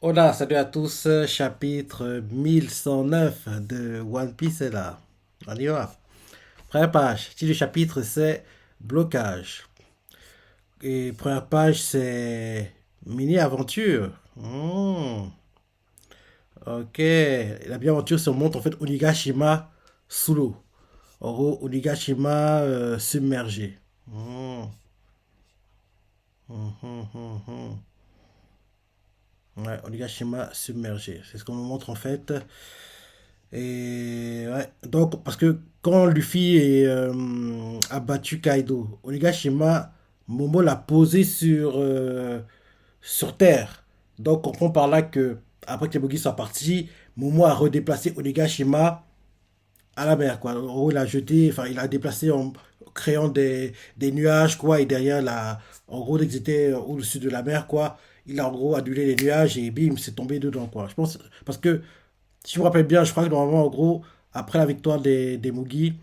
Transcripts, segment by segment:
Hola, salut à tous, chapitre 1109 de One Piece est là. On y va. Première page, titre du chapitre c'est blocage. Et première page c'est mini-aventure. Ok, la mini-aventure se montre en fait Onigashima sous l'eau. En gros, Onigashima submergé. Hmm, hmm. Ouais, Onigashima submergé. C'est ce qu'on nous montre en fait. Et ouais, donc, parce que quand Luffy a battu Kaido, Onigashima, Momo l'a posé sur Terre. Donc, on comprend par là que, après que les Buggy soient partis, Momo a redéplacé Onigashima à la mer, quoi. En gros, il a jeté, enfin, il a déplacé en créant des nuages, quoi, et derrière, en gros, dès qu'ils étaient au-dessus de la mer, quoi, il a en gros annulé les nuages et bim, c'est tombé dedans, quoi. Je pense, parce que si je me rappelle bien, je crois que normalement, en gros, après la victoire des Mugi,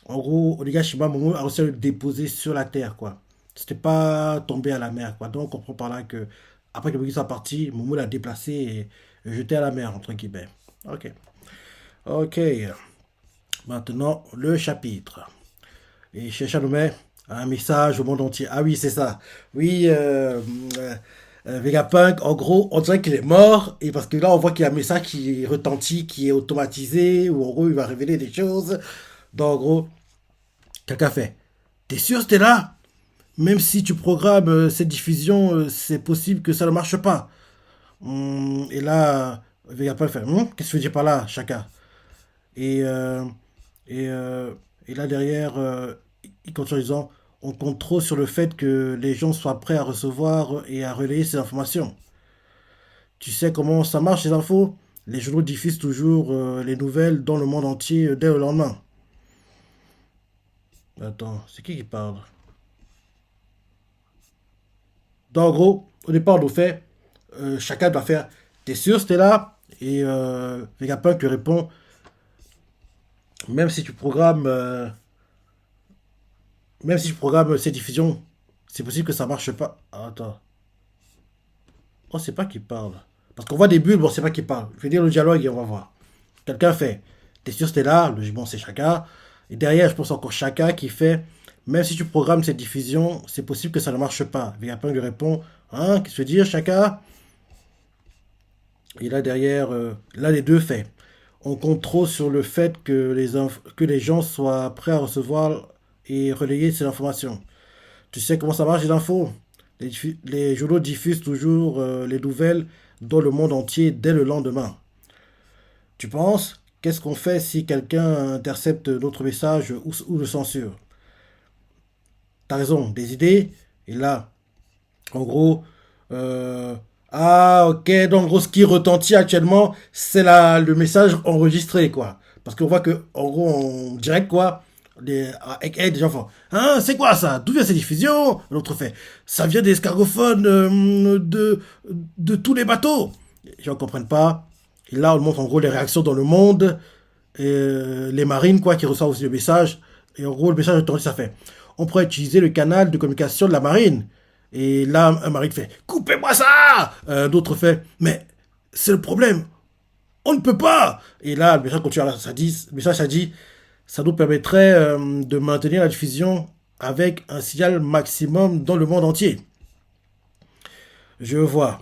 en gros, Onigashima Momo a réussi à le déposer sur la terre, quoi. C'était pas tombé à la mer, quoi. Donc, on comprend par là que, après que les Mugi soient partis, Momo l'a déplacé et jeté à la mer, entre guillemets. Ok. Ok. Maintenant, le chapitre. Et chez Chanomet, un message au monde entier. Ah oui, c'est ça. Oui, Vegapunk, en gros, on dirait qu'il est mort. Et parce que là, on voit qu'il y a un message qui retentit, qui est automatisé, où en gros, il va révéler des choses. Donc, en gros, quelqu'un fait. T'es sûr, c'était là? Même si tu programmes cette diffusion, c'est possible que ça ne marche pas. Et là, Vegapunk fait. Qu'est-ce que tu veux dire par là, Chaka? Et, euh, et, euh, et là, derrière, il continue en disant on compte trop sur le fait que les gens soient prêts à recevoir et à relayer ces informations. Tu sais comment ça marche, ces infos? Les journaux diffusent toujours les nouvelles dans le monde entier dès le lendemain. Attends, c'est qui parle? Donc, en gros, au départ, on nous fait chacun doit faire t'es sûr, c'était là? Et Vegapunk lui répond même si tu programmes, même si tu programmes ces diffusions, c'est possible que ça marche pas. Attends. On sait pas qui parle. Parce qu'on voit des bulles, mais on sait pas qui parle. Je vais dire le dialogue et on va voir. Quelqu'un fait t'es sûr c'était là? Logiquement, c'est Chaka. Et derrière, je pense encore Chaka qui fait même si tu programmes cette diffusion, c'est possible que ça ne marche pas. Vegapunk lui répond hein, qu'est-ce que tu veux dire, Chaka? Et là, derrière, l'un des deux fait on compte trop sur le fait que que les gens soient prêts à recevoir et relayer ces informations. Tu sais comment ça marche les infos? Les journaux diffusent toujours les nouvelles dans le monde entier dès le lendemain. Tu penses? Qu'est-ce qu'on fait si quelqu'un intercepte notre message ou le censure? T'as raison, des idées? Et là, en gros, euh, ah ok, donc en gros, ce qui retentit actuellement, c'est le message enregistré, quoi. Parce qu'on voit que, en gros, en direct, quoi, des gens font, hein, c'est quoi ça? D'où vient cette diffusion? L'autre fait, ça vient des escargophones de tous les bateaux. Les gens comprennent pas. Et là, on montre en gros les réactions dans le monde, les marines, quoi, qui reçoivent aussi le message. Et en gros, le message retentit, ça fait, on pourrait utiliser le canal de communication de la marine. Et là, un mari fait coupez-moi ça. D'autres fait mais c'est le problème, on ne peut pas. Et là, le message continue, le message ça dit ça nous permettrait de maintenir la diffusion avec un signal maximum dans le monde entier. Je vois.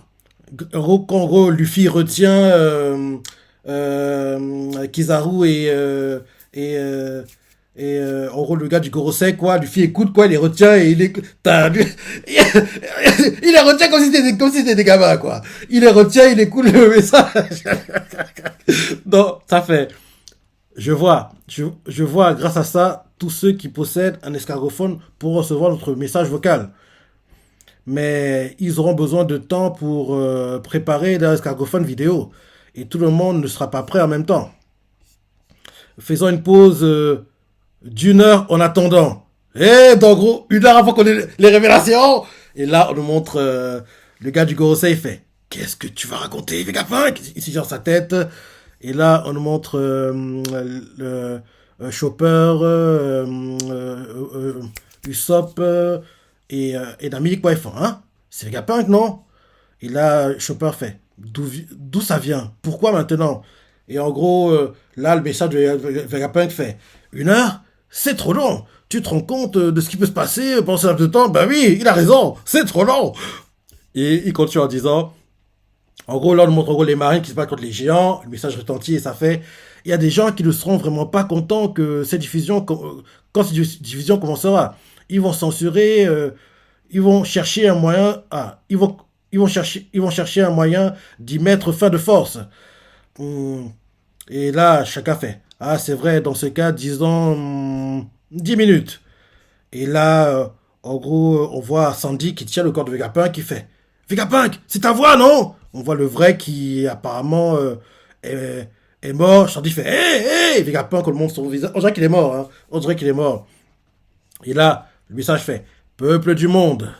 En gros, Luffy retient Kizaru et, euh, en gros le gars du Gorosei quoi, Luffy écoute quoi, il les retient et il écoute. Il les retient comme si c'était des gamins quoi. Il les retient, il écoute le message. Donc ça fait. Je vois grâce à ça tous ceux qui possèdent un escargophone pour recevoir notre message vocal, mais ils auront besoin de temps pour préparer leur escargophone vidéo. Et tout le monde ne sera pas prêt en même temps. Faisons une pause d'une heure en attendant. Et donc, gros, une heure avant qu'on ait les révélations. Et là, on nous montre le gars du Gorosei fait qu'est-ce que tu vas raconter, Vegapunk? Il s'y dans sa tête. Et là, on nous montre le Chopper, Usopp et Nami quoi ils font, hein? C'est Vegapunk, non? Et là, Chopper fait D'où ça vient? Pourquoi maintenant? Et en gros, là, le message de Vegapunk fait 1 heure? C'est trop long. Tu te rends compte de ce qui peut se passer pendant ce laps de temps? Ben oui, il a raison, c'est trop long. Et il continue en disant, en gros, là, on nous montre en gros les marines qui se battent contre les géants. Le message retentit et ça fait. Il y a des gens qui ne seront vraiment pas contents que cette diffusion, quand cette diffusion commencera. Ils vont censurer, ils vont chercher un moyen. Ils vont chercher un moyen d'y mettre fin de force. Hum, Et là, chacun fait. Ah, c'est vrai, dans ce cas, disons 10 minutes. Et là, en gros, on voit Sandy qui tient le corps de Vegapunk qui fait Vegapunk, c'est ta voix, non? On voit le vrai qui apparemment est mort. Sandy fait Hé, hé Vegapunk, on le montre son visage. On dirait qu'il est mort, hein. On dirait qu'il est mort. Et là, le message fait Peuple du monde.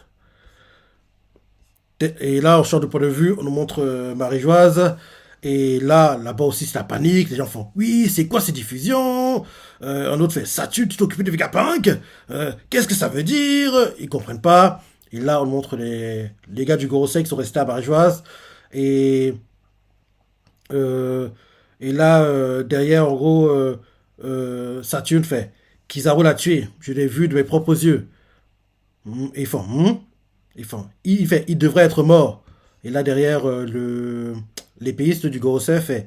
Et là, on change de point de vue, on nous montre Marie-Joise. Et là-bas aussi, c'est la panique. Les gens font Oui, c'est quoi ces diffusions? Un autre fait Saturne, tu t'occupes de Vegapunk? Qu'est-ce que ça veut dire? Ils comprennent pas. Et là, on montre les gars du Gorosei qui sont restés à Marie-Joise. Et, euh, et là, derrière, en gros, Saturne fait Kizaru l'a tué. Je l'ai vu de mes propres yeux. Et ils font il devrait être mort. Et là derrière, l'épéiste du Gorosei fait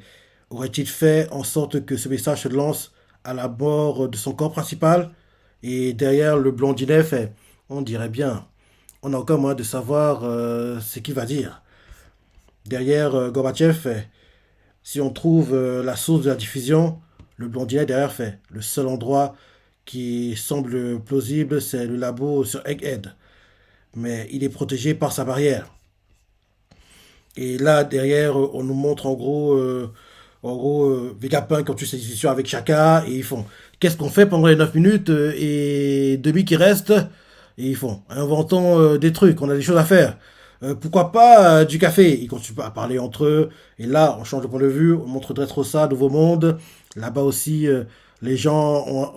aurait-il fait en sorte que ce message se lance à la mort de son corps principal? Et derrière, le blondinet fait on dirait bien. On a encore moyen de savoir ce qu'il va dire. Derrière, Gorbatchev fait si on trouve la source de la diffusion, le blondinet derrière fait le seul endroit qui semble plausible, c'est le labo sur Egghead, mais il est protégé par sa barrière. Et là, derrière, on nous montre Vegapunk quand tu ces discussions avec Chaka, et ils font qu'est-ce qu'on fait pendant les 9 minutes et demi qui restent? Et ils font inventons des trucs, on a des choses à faire. Pourquoi pas du café? Ils continuent à parler entre eux, et là, on change de point de vue, on montre Dressrosa, Nouveau Monde. Là-bas aussi, les gens,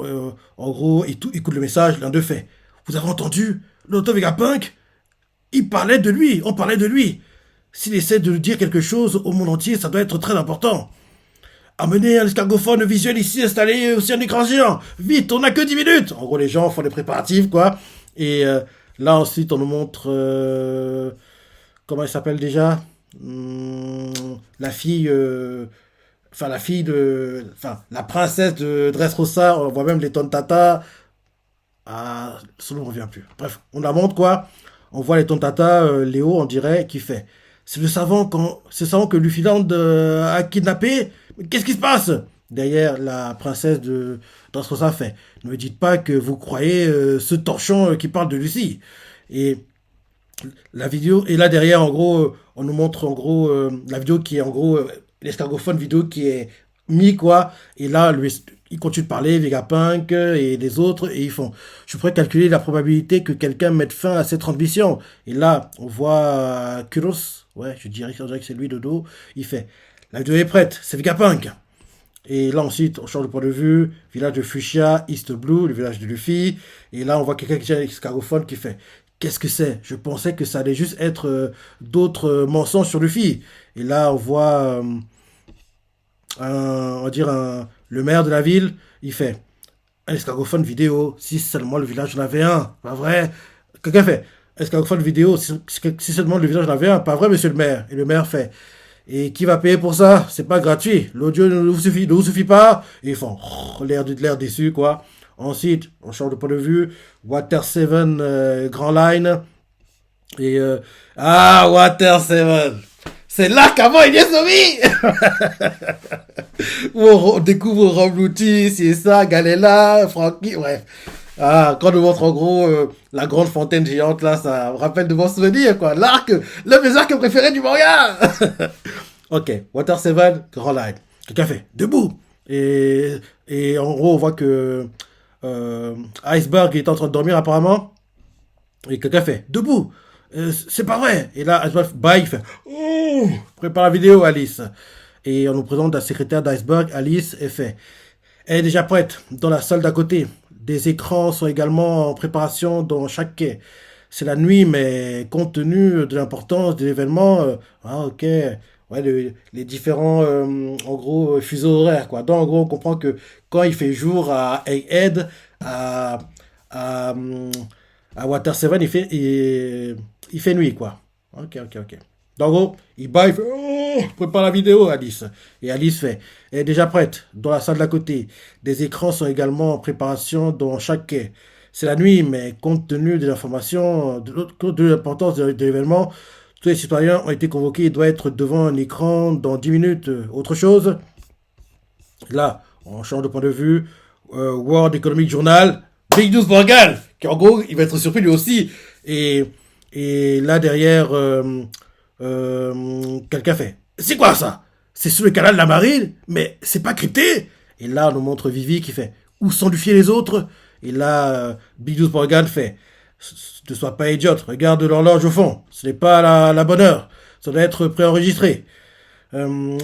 en gros, écoutent le message, l'un d'eux fait vous avez entendu? L'auto Vegapunk il parlait de lui, on parlait de lui. S'il essaie de dire quelque chose au monde entier, ça doit être très important. Amenez un escargophone visuel ici installé aussi un écran géant. Vite, on n'a que 10 minutes. En gros, les gens font les préparatifs, quoi. Et là, ensuite, on nous montre... comment elle s'appelle déjà? La fille... Enfin, la fille de... Enfin, la princesse de Dressrosa. On voit même les Tontata. Ah, son nom ne revient plus. Bref, on la montre quoi. On voit les Tontata, Léo, on dirait, qui fait. C'est le savant que Luffyland a kidnappé. Mais qu'est-ce qui se passe? Derrière, la princesse de Dressrosa fait. Ne me dites pas que vous croyez ce torchon qui parle de Lucie. Et la vidéo, et là derrière, en gros, on nous montre en gros la vidéo qui est en gros l'escargophone vidéo qui est mis quoi. Et là, lui, il continue de parler, Vegapunk et les autres, et ils font. Je pourrais calculer la probabilité que quelqu'un mette fin à cette ambition. Et là, on voit Kuros, ouais, on dirait que c'est lui de dos. Il fait. La vidéo est prête, c'est Vegapunk. Et là ensuite, on change de point de vue, village de Fuchsia, East Blue, le village de Luffy. Et là, on voit quelqu'un qui tient l'escargophone qui fait qu'est-ce que c'est? Je pensais que ça allait juste être d'autres mensonges sur Luffy. Et là, on voit, on va dire, le maire de la ville, il fait un escargophone vidéo, si seulement le village en avait un, pas vrai? Quelqu'un fait escargophone vidéo, si seulement le village en avait un, pas vrai, monsieur le maire? Et le maire fait et qui va payer pour ça? C'est pas gratuit. L'audio ne vous suffit pas. Et ils font l'air déçu, quoi. Ensuite, on change de point de vue. Water 7, Grand Line. Et Water 7. C'est là qu'avant il est soumis. Où on découvre Roblouti, c'est ça, Galela, Frankie, bref. Ah, quand on nous montre en gros la grande fontaine géante là, ça me rappelle de bons souvenirs quoi. L'un des arcs préférés du manga. Ok, Water 7, Grand Line. Quelqu'un fait debout. Et en gros, on voit que Iceberg est en train de dormir apparemment. Et quelqu'un fait debout. C'est pas vrai. Et là, Iceberg, il fait oh, prépare la vidéo, Alice. Et on nous présente la secrétaire d'Iceberg, Alice, et fait elle est déjà prête dans la salle d'à côté. Des écrans sont également en préparation dans chaque quai. C'est la nuit, mais compte tenu de l'importance de l'événement, ok, ouais, les différents, en gros, fuseaux horaires, quoi. Donc, en gros, on comprend que quand il fait jour à Egghead, à, à, à Water 7, il fait nuit, quoi. Ok, ok, ok. Donc, en gros, il bat, il fait oh, prépare la vidéo, Alice. Et Alice fait elle est déjà prête, dans la salle d'à côté. Des écrans sont également en préparation dans chaque quai. C'est la nuit, mais compte tenu des informations, compte de l'importance de l'événement, tous les citoyens ont été convoqués. Il doit être devant un écran dans 10 minutes. Autre chose, là, on change de point de vue. World Economic Journal, Big News Morgan, qui en gros, il va être surpris lui aussi. Et, et là, derrière, quelqu'un fait c'est quoi ça? C'est sur le canal de la marine, mais c'est pas crypté. Et là, on nous montre Vivi qui fait où sont Luffy et les autres? Et là, Big News Morgan fait ne sois pas idiote, regarde l'horloge au fond, ce n'est pas la bonne heure, ça doit être préenregistré.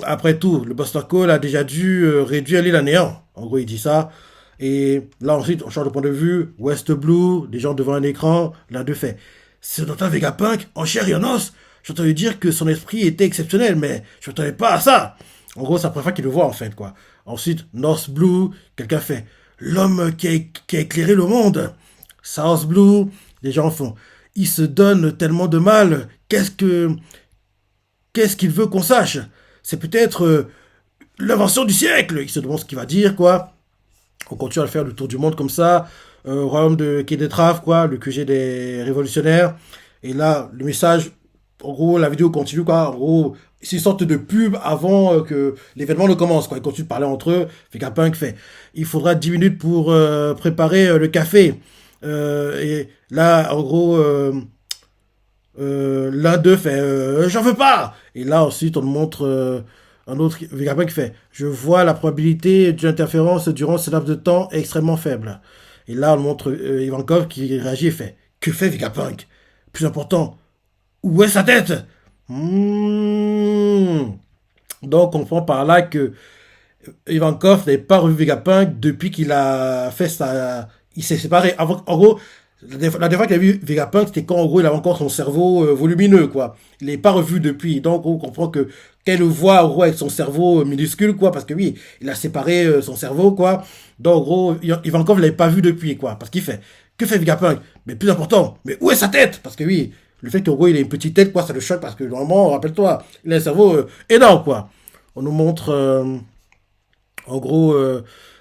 Après tout, le Buster Call a déjà dû réduire l'île à néant. En gros, il dit ça. Et là, ensuite, on change de point de vue. West Blue, des gens devant un écran. L'un d'eux fait c'est Dr. Vegapunk, en chair et en os. J'entendais dire que son esprit était exceptionnel, mais je m'attendais pas à ça. En gros, c'est la première fois qu'il le voit, en fait, quoi. Ensuite, North Blue, quelqu'un fait l'homme qui a éclairé le monde. South Blue, les gens font il se donne tellement de mal. Qu'est-ce qu'il veut qu'on sache? C'est peut-être l'invention du siècle. Il se demande ce qu'il va dire, quoi. On continue à faire le tour du monde comme ça. Royaume de Kédetraf, quoi, le QG des révolutionnaires. Et là, le message, en gros, la vidéo continue, quoi. En gros, c'est une sorte de pub avant que l'événement ne commence, quoi. Ils continuent de parler entre eux. Vegapunk fait il faudra 10 minutes pour préparer le café. Et là, en gros, l'un d'eux fait j'en veux pas. Et là, ensuite, on montre un autre Vegapunk qui fait je vois la probabilité d'une interférence durant ce laps de temps est extrêmement faible. Et là, on montre Ivankov qui réagit et fait que fait Vegapunk? Plus important, où est sa tête? Donc, on comprend par là que Ivankov n'avait pas revu Vegapunk depuis qu'il a fait sa. Il s'est séparé. En gros, la dernière fois qu'il a vu Vegapunk, c'était quand en gros il avait encore son cerveau volumineux, quoi. Il n'est pas revu depuis. Donc on comprend que qu'elle le voit en gros avec son cerveau minuscule, quoi, parce que oui, il a séparé son cerveau, quoi. Donc en gros, Ivankov ne l'avait pas vu depuis, quoi. Parce qu'il fait. Que fait Vegapunk? Mais plus important, mais où est sa tête? Parce que oui, le fait qu'en gros il ait une petite tête, quoi, ça le choque parce que normalement, rappelle-toi, il a un cerveau énorme, quoi. On nous montre. En gros,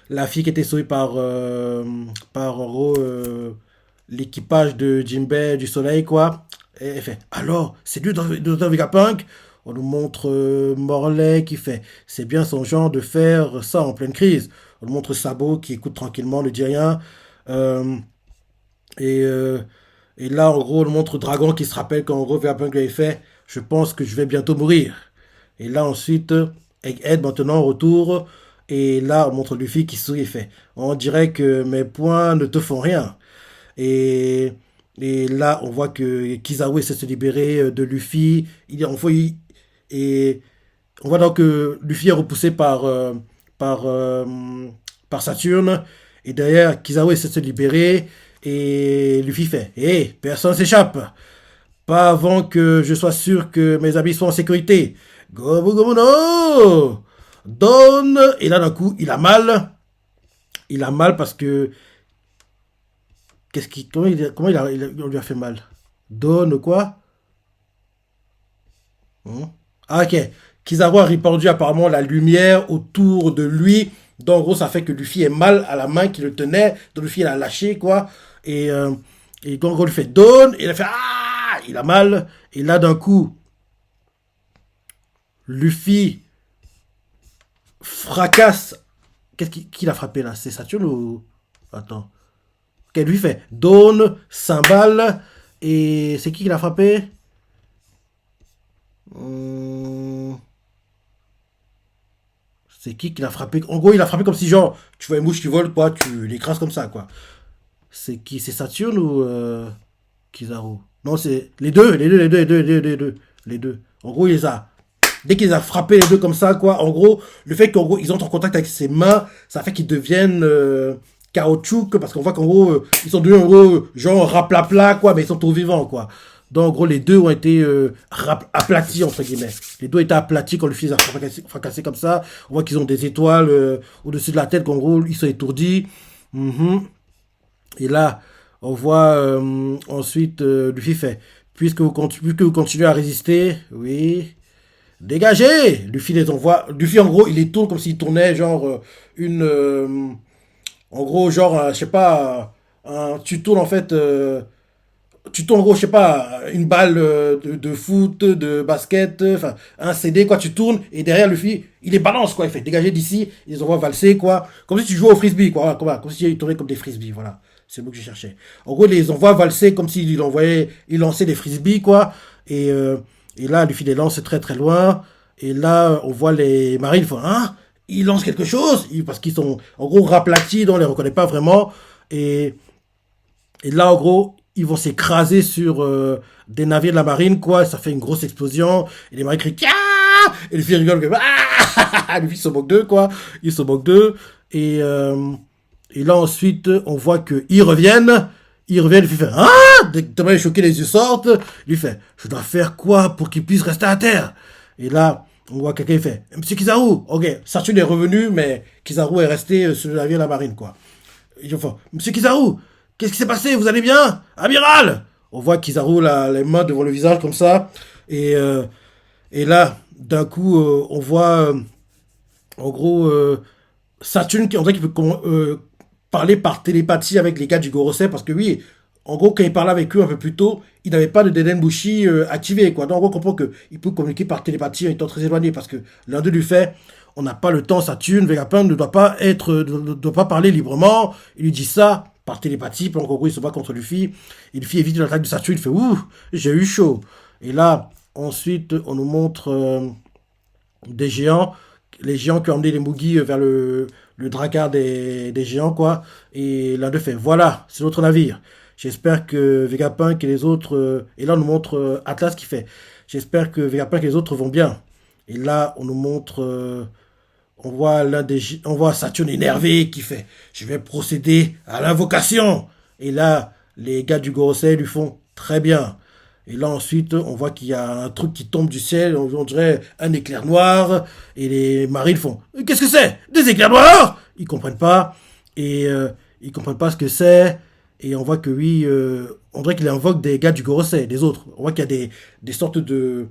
la fille qui était sauvée par en gros, l'équipage de Jinbei du Soleil, quoi. Et elle fait alors, c'est lui dans Vegapunk? On nous montre Morley qui fait c'est bien son genre de faire ça en pleine crise. On nous montre Sabo qui écoute tranquillement, ne dit rien. Euh, et, euh, et là, en gros, on nous montre Dragon qui se rappelle qu'en gros, Vegapunk lui avait fait je pense que je vais bientôt mourir. Et là, ensuite, Egghead maintenant retour. Et là, on montre Luffy qui sourit et fait on dirait que mes points ne te font rien. Et, et là, on voit que Kizaru essaie de se libérer de Luffy. Et on voit donc que Luffy est repoussé par, euh, par Saturne. Et derrière, Kizaru essaie de se libérer. Et Luffy fait hé, personne s'échappe. Pas avant que je sois sûr que mes amis soient en sécurité. Gomu Gomu no Donne. Et là, d'un coup, il a mal. Il a mal parce que. On lui a fait mal? Donne quoi? Ah, ok. Kizaru a répandu apparemment la lumière autour de lui. Donc, en gros, ça fait que Luffy est mal à la main qui le tenait. Donc, Luffy, il a lâché, quoi. Et donc, on lui fait donne. Et il a fait ah! Il a mal. Et là, d'un coup, Luffy fracasse. Qui l'a frappé là? C'est Saturne ou. Attends. Ok, lui fait donne, cymbale. Et c'est qui l'a frappé? Hum, C'est qui l'a frappé? En gros, il a frappé comme si, genre, tu vois une mouche qui vole, quoi, tu l'écrases comme ça, quoi. C'est qui? C'est Saturne ou Kizaru? Non, c'est les deux. Les deux. En gros, il les a. Dès qu'ils a frappé les deux comme ça, quoi, en gros, le fait qu'en gros, ils entrent en contact avec ses mains, ça fait qu'ils deviennent caoutchouc, parce qu'on voit qu'en gros, ils sont devenus, en gros, genre raplapla, quoi, mais ils sont tout vivants, quoi. Donc, en gros, les deux ont été aplatis, entre guillemets. Les deux ont été aplatis quand Luffy les a fracassés comme ça. On voit qu'ils ont des étoiles au-dessus de la tête, qu'en gros, ils sont étourdis. Mhm. Et là, on voit ensuite Luffy fait, puisque vous continuez à résister, oui, dégagez. Luffy les envoie. Luffy, en gros, il les tourne comme s'il tournait, genre, une. En gros, genre, je sais pas, tu tournes en fait. Tu tournes en gros, je sais pas, une balle de foot, de basket, enfin, un CD, quoi, tu tournes, et derrière Luffy, il les balance, quoi, il fait dégager d'ici, ils les envoie valser, quoi, comme si tu jouais au frisbee, quoi, voilà, comme si tu tournais comme des frisbees, voilà, c'est le mot que je cherchais. En gros, il les envoie valser comme s'il envoyait, il lançait des frisbees, quoi, et là, Luffy les lance très très loin, et là, on voit les marines, ils font, hein, ils lancent quelque chose, parce qu'ils sont, en gros, raplatis, donc on les reconnaît pas vraiment, et et là, en gros, ils vont s'écraser sur des navires de la marine, quoi. Ça fait une grosse explosion. Et les marines crient ah. Et les filles rigolent comme ah. Les filles se moquent d'eux, quoi. Ils se moquent d'eux. Et, euh, et là, ensuite, on voit qu'ils reviennent. Ils reviennent, il fait ah. Tellement il est choqué, les yeux sortent. Il fait je dois faire quoi pour qu'ils puissent rester à terre. Et là, on voit quelqu'un, il fait Monsieur Kizaru. Ok, Saturne est revenu, mais Kizaru est resté sur le navire de la marine, quoi. Ils font Monsieur Kizaru, qu'est-ce qui s'est passé? Vous allez bien? Amiral! On voit Kizaru les mains devant le visage comme ça. Et, euh, et là, d'un coup, on voit en gros Saturne qui, on dirait qu'il peut parler par télépathie avec les gars du Gorosei. Parce que oui, en gros, quand il parlait avec eux un peu plus tôt, il n'avait pas de Dendenbushi activé, quoi. Donc on comprend qu'il peut communiquer par télépathie en étant très éloigné. Parce que l'un d'eux lui fait on n'a pas le temps, Saturne, Vegapunk ne doit pas ne doit pas parler librement. Il lui dit ça par télépathie, pendant qu'en gros il se bat contre Luffy. Et Luffy évite l'attaque de Saturne, il fait ouh, j'ai eu chaud. Et là, ensuite, on nous montre des géants, les géants qui ont emmené les Mugi vers le drakkar des géants, quoi. Et l'un d'eux fait voilà, c'est notre navire. J'espère que Vegapunk et les autres. Et là, on nous montre Atlas qui fait j'espère que Vegapunk et les autres vont bien. Et là, on nous montre. On voit Saturne énervé qui fait je vais procéder à l'invocation. Et là, les gars du Gorosei lui font très bien. Et là, ensuite, on voit qu'il y a un truc qui tombe du ciel, on dirait un éclair noir. Et les marines font qu'est-ce que c'est? Des éclairs noirs? Ils comprennent pas. Et ils comprennent pas ce que c'est. Et on voit que oui, on dirait qu'il invoque des gars du Gorosei, des autres. On voit qu'il y a des sortes de,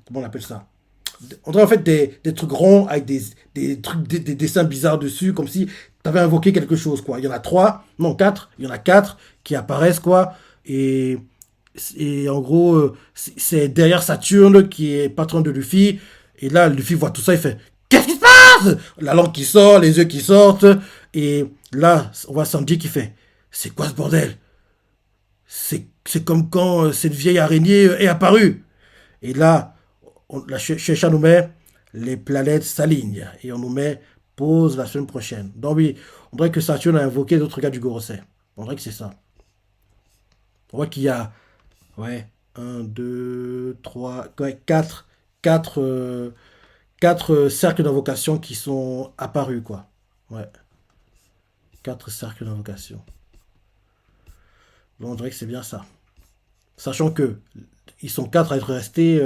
comment on appelle ça? On dirait en fait des trucs ronds avec des trucs, des dessins bizarres dessus, comme si tu avais invoqué quelque chose, quoi. Il y en a trois, non quatre, il y en a quatre qui apparaissent, quoi. Et, et en gros, c'est derrière Saturne qui est patron de Luffy. Et là, Luffy voit tout ça, il fait qu'est-ce qui se passe? La langue qui sort, les yeux qui sortent. Et là, on voit Sanji qui fait c'est quoi ce bordel? C'est comme quand cette vieille araignée est apparue. Et là, la Shueisha nous met les planètes s'alignent et on nous met pause la semaine prochaine. Donc oui, on dirait que Saturne a invoqué d'autres gars du Gorosei. On dirait que c'est ça. On voit qu'il y a ouais, un, 2, 3, ouais, 4 cercles d'invocation qui sont apparus, quoi. Ouais, 4 cercles d'invocation. Donc on dirait que c'est bien ça. Sachant que ils sont 4 à être restés,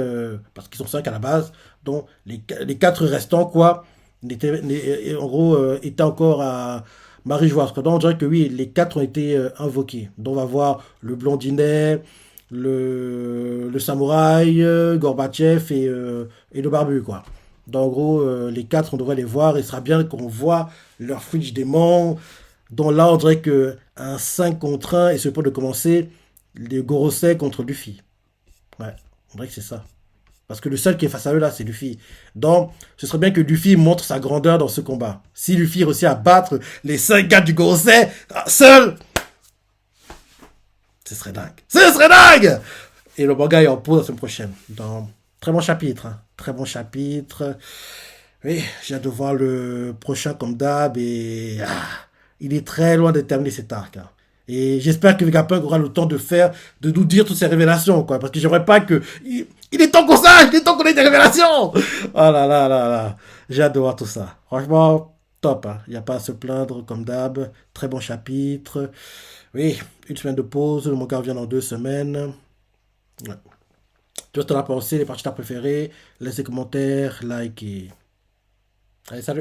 parce qu'ils sont 5 à la base, donc les 4 restants, quoi, en gros, étaient encore à Marie-Joie. Donc on dirait que oui, les 4 ont été invoqués. Donc on va voir le blondinet, le samouraï, Gorbatchev et le barbu, quoi. Donc en gros, les 4 on devrait les voir, et ce sera bien qu'on voit leur Fridge démon. Donc là, on dirait que un 5 contre 1 et ce point de commencer, les Gorosei contre Luffy. Ouais, on dirait que c'est ça. Parce que le seul qui est face à eux là, c'est Luffy. Donc, ce serait bien que Luffy montre sa grandeur dans ce combat. Si Luffy réussit à battre les 5 gars du Gorosei, seul, ce serait dingue. Ce serait dingue! Et le manga est en pause la semaine prochaine. Donc, très bon chapitre. Hein. Très bon chapitre. Oui, j'ai hâte de voir le prochain comme d'hab. Et il est très loin de terminer cet arc. Hein. Et j'espère que Vegapunk aura le temps de nous dire toutes ces révélations, quoi. Parce que j'aimerais pas que, il est temps qu'on sache, il est temps qu'on ait des révélations! Oh là là là là. J'ai hâte de voir tout ça. Franchement, top, hein. Il n'y a pas à se plaindre, comme d'hab. Très bon chapitre. Oui, une semaine de pause, le manga revient dans 2 semaines. Ouais. Toi, t'en as pensé, les parties que t'as préférées, laisse des commentaires, like et... Allez, salut!